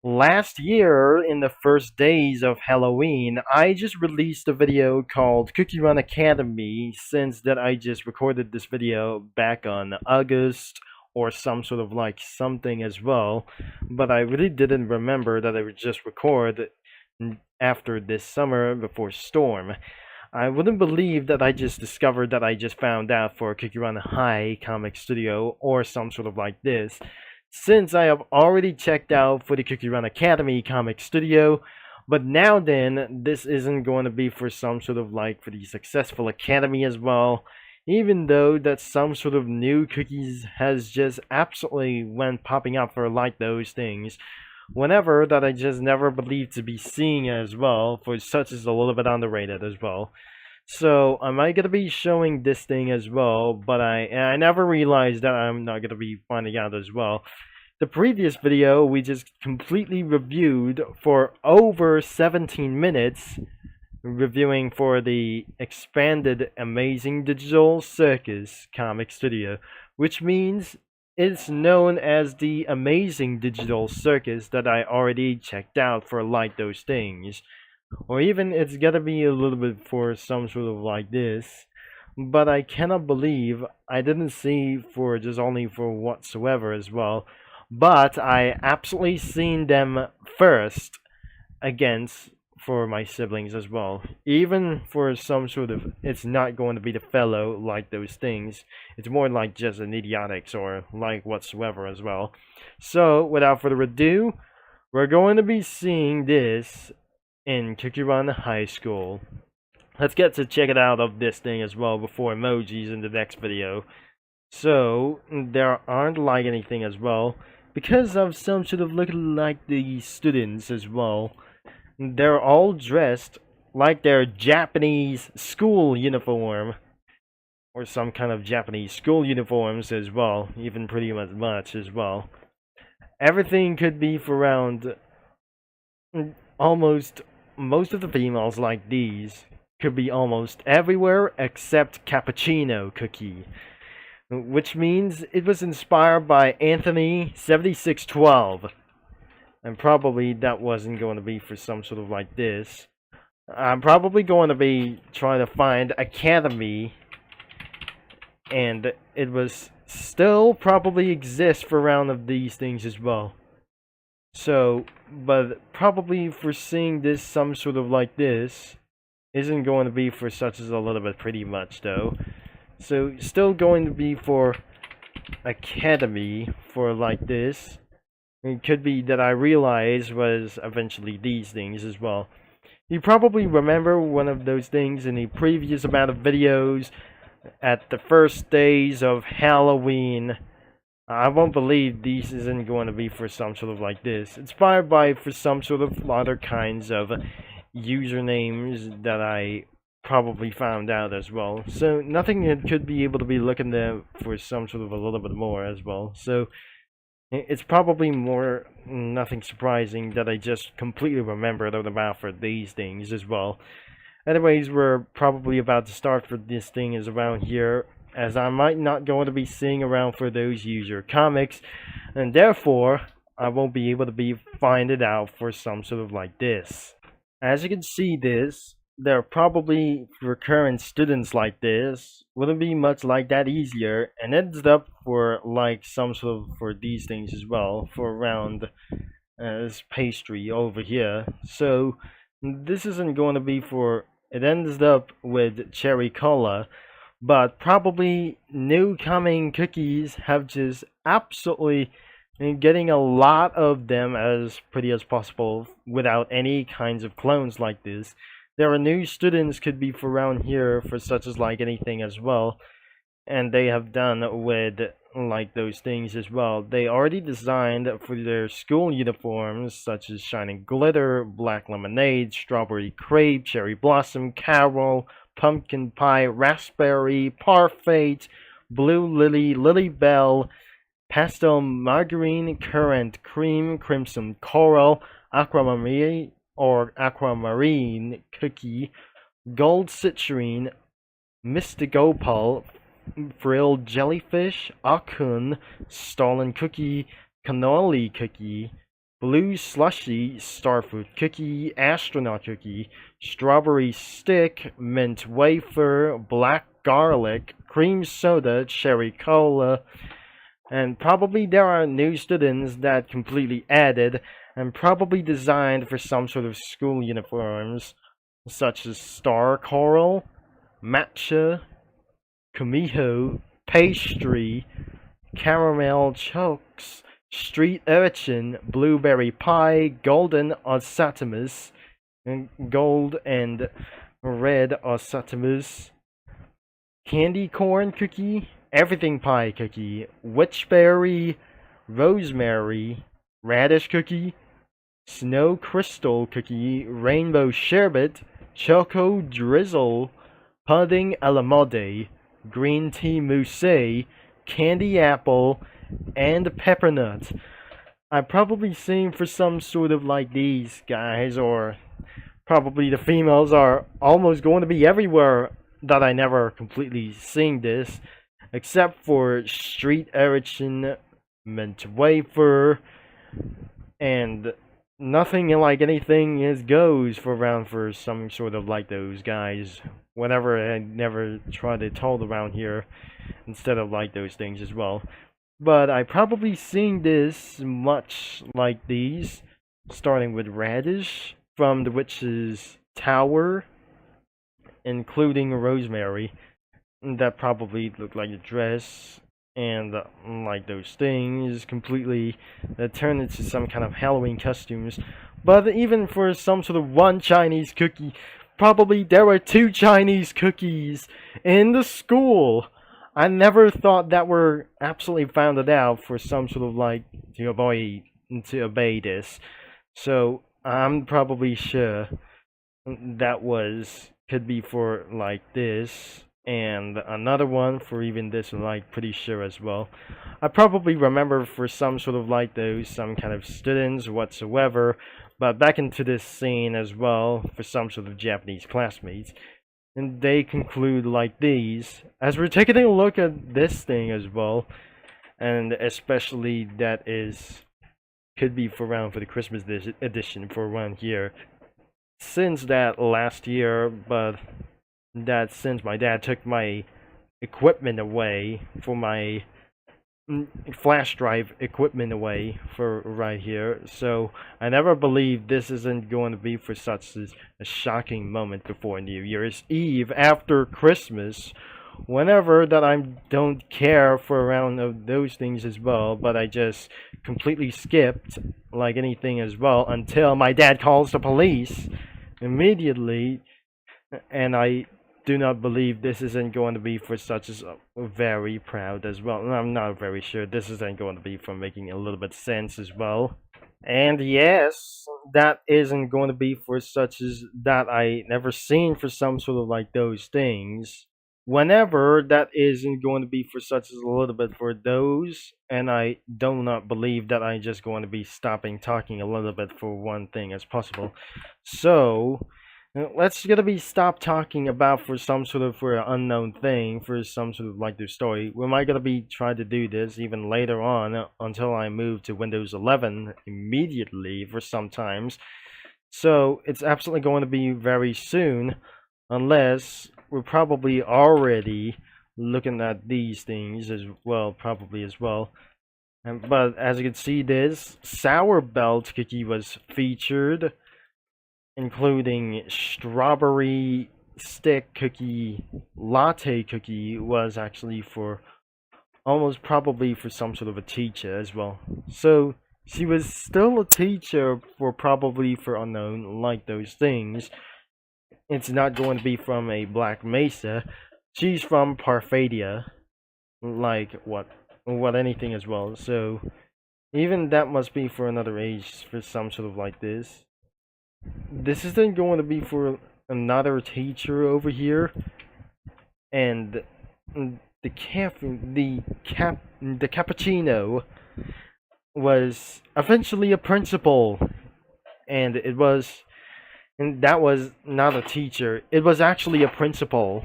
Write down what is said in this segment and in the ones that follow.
Last year, in the first days of Halloween, I just released a video called Cookie Run Academy, since that I just recorded this video back on August or some sort of like something as well, but I really didn't remember that I would just record after this summer before storm. I wouldn't believe that I just discovered that I just found out for Cookie Run High Comic Studio or some sort of like this, since I have already checked out for the Cookie Run Academy Comic Studio. But now then, this isn't going to be for some sort of like for the Successful Academy as well, even though that some sort of new cookies has just absolutely went popping up for like those things whenever that I just never believed to be seeing as well, for such is a little bit underrated as well. So I might gonna be showing this thing as well, but I never realized that I'm not gonna be finding out as well. The previous video we just completely reviewed for over 17 minutes, reviewing for the expanded Amazing Digital Circus Comic Studio, which means it's known as the Amazing Digital Circus that I already checked out for like those things. Or even it's gotta be a little bit for some sort of like this. But I cannot believe I didn't see for just only for whatsoever as well. But I absolutely seen them first against for my siblings as well. Even for some sort of, it's not going to be the fellow like those things. It's more like just an idiotics or like whatsoever as well. So without further ado, we're going to be seeing this in Cookie Run High School. Let's get to check it out of this thing as well before emojis in the next video. So there aren't like anything as well because of some sort of looking like the students as well. They're all dressed like their Japanese school uniform, or some kind of Japanese school uniforms as well, even pretty much as well. Everything could be for around almost most of the females like these could be almost everywhere except Cappuccino Cookie, which means it was inspired by Anthony 7612. And probably that wasn't going to be for some sort of like this. I'm probably going to be trying to find Academy, and it was still probably exists for round of these things as well. So, but probably for seeing this some sort of like this isn't going to be for such as a little bit pretty much though. So still going to be for Academy for like this. It could be that I realized was eventually these things as well. You probably remember one of those things in the previous amount of videos at the first days of Halloween. I won't believe these isn't going to be for some sort of like this. Inspired by for some sort of other kinds of usernames that I probably found out as well. So nothing that could be able to be looking there for some sort of a little bit more as well. So it's probably more nothing surprising that I just completely remembered about for these things as well. Anyways, we're probably about to start for this thing is around here, as I might not going to be seeing around for those user comics, and therefore I won't be able to be find it out for some sort of like this. As you can see this, there are probably recurrent students like this wouldn't be much like that easier, and ends up for like some sort of for these things as well for around this pastry over here. So this isn't going to be for, it ends up with cherry cola, but probably new coming cookies have just absolutely getting a lot of them as pretty as possible without any kinds of clones like this. There are new students could be for around here for such as like anything as well, and they have done with like those things as well. They already designed for their school uniforms such as Shining Glitter, Black Lemonade, Strawberry Crepe, Cherry Blossom, Carol, Pumpkin Pie, Raspberry, Parfait, Blue Lily, Lily Bell, Pastel Margarine, Currant Cream, Crimson Coral, Aquamarine or Aquamarine Cookie, Gold Citrine, Mystigopal, Frilled Jellyfish, Akun, Stolen Cookie, Cannoli Cookie, blue slushy, starfruit cookie, astronaut cookie, strawberry stick, mint wafer, black garlic, cream soda, cherry cola, and probably there are new students that completely added and probably designed for some sort of school uniforms, such as star coral, matcha, kumiho, pastry, caramel chokes, street urchin, blueberry pie, golden osatemus, and gold and red osatemus, candy corn cookie, everything pie cookie, witchberry, rosemary, radish cookie, snow crystal cookie, rainbow sherbet, choco drizzle, pudding a la mode, green tea mousse, candy apple, and peppernut. I'm probably seeing for some sort of like these guys, or probably the females are almost going to be everywhere that I never completely seen this, except for street urchin, mint wafer, and nothing like anything is goes for around for some sort of like those guys. Whenever I never try to told around here instead of like those things as well. But I probably seen this much like these, starting with radish from the witch's tower, including rosemary. That probably looked like a dress, and like those things completely that turned into some kind of Halloween costumes. But even for some sort of one Chinese cookie, probably there were two Chinese cookies in the school. I never thought that were absolutely founded out for some sort of like to obey this. So I'm probably sure that was could be for like this, and another one for even this, like pretty sure as well. I probably remember for some sort of like those some kind of students whatsoever, but back into this scene as well for some sort of Japanese classmates. And they conclude like these as we're taking a look at this thing as well, and especially that is could be for around for the Christmas edition for around here since that last year, but that since my dad took my equipment away for my flash drive equipment away for right here, so I never believed this isn't going to be for such a shocking moment before New Year's Eve after Christmas, whenever that I don't care for around of those things as well, but I just completely skipped like anything as well until my dad calls the police immediately, and I do not believe this isn't going to be for such as very proud as well. I'm not very sure this isn't going to be for making a little bit sense as well. And yes, that isn't going to be for such as that I never seen for some sort of like those things. Whenever that isn't going to be for such as a little bit for those, and I do not believe that I'm just going to be stopping talking a little bit for one thing as possible. So let's gonna be stop talking about for some sort of for an unknown thing for some sort of like the story. We might gonna be trying to do this even later on until I move to Windows 11 immediately for sometimes. So it's absolutely going to be very soon, unless we're probably already looking at these things as well, probably as well. But as you can see, this sour belt cookie was featured, including strawberry stick cookie, latte cookie was actually for almost probably for some sort of a teacher as well. So she was still a teacher for probably for unknown like those things. It's not going to be from a Black Mesa. She's from Parfadia, like what anything as well. So even that must be for another age for some sort of like this. This isn't going to be for another teacher over here, and the cappuccino was eventually a principal, and that was not a teacher, it was actually a principal.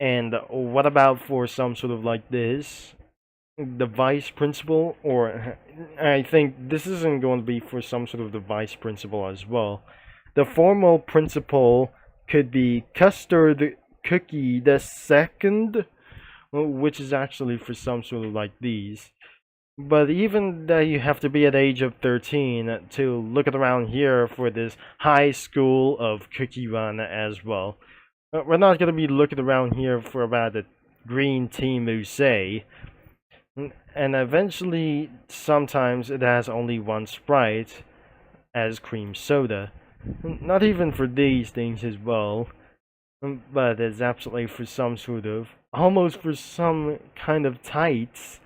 And what about for some sort of like this? the vice principal, or I think this isn't going to be for some sort of the vice principal as well. The formal principal could be Custard Cookie the Second, which is actually for some sort of like these. But even that you have to be at the age of 13 to look around here for this high school of Cookie Run as well. We're not going to be looking around here for about the green tea mousse. And eventually, sometimes it has only one Sprite as cream soda. Not even for these things as well. But it's absolutely for some sort of, almost for some kind of tights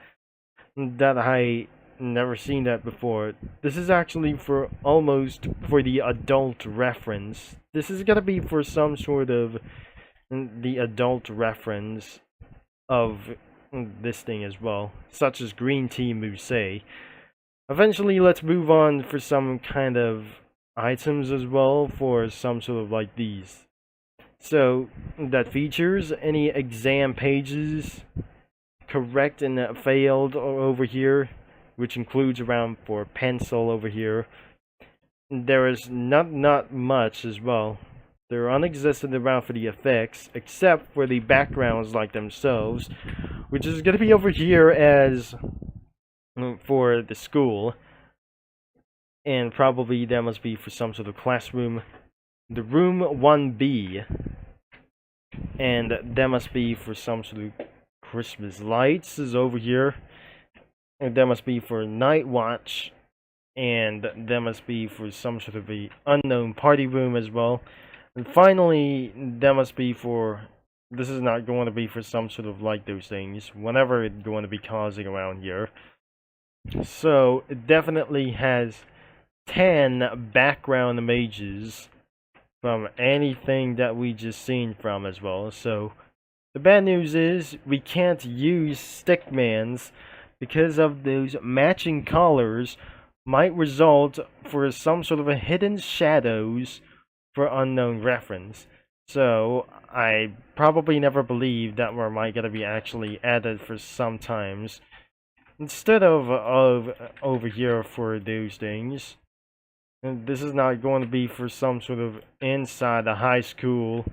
that I never seen that before. This is actually for almost for the adult reference. This is gonna be for some sort of the adult reference of this thing as well, such as green tea mousse. Eventually, let's move on for some kind of items as well for some sort of like these. So that features any exam pages, correct and failed over here, which includes around for pencil over here. There is not much as well. They're unexistent around for the effects, except for the backgrounds like themselves, which is going to be over here as for the school, and probably that must be for some sort of classroom. The room 1B, and that must be for some sort of Christmas lights is over here, and that must be for night watch, and that must be for some sort of a unknown party room as well. And finally, that must be for, this is not going to be for some sort of like those things, whenever it's going to be causing around here. So it definitely has 10 background images from anything that we just seen from as well. So the bad news is we can't use stickmans because of those matching colors might result for some sort of a hidden shadows for unknown reference. So I probably never believed that were might gonna be actually added for sometimes instead of over here for those things. And this is not going to be for some sort of inside the high school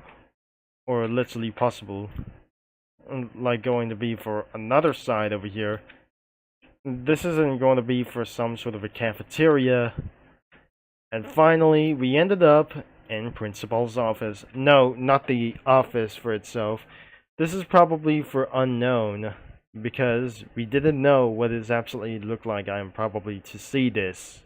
or literally possible, like going to be for another side over here. This isn't going to be for some sort of a cafeteria. And finally, we ended up in principal's office. No, not the office for itself. This is probably for unknown, because we didn't know what it absolutely looked like. I'm probably to see this.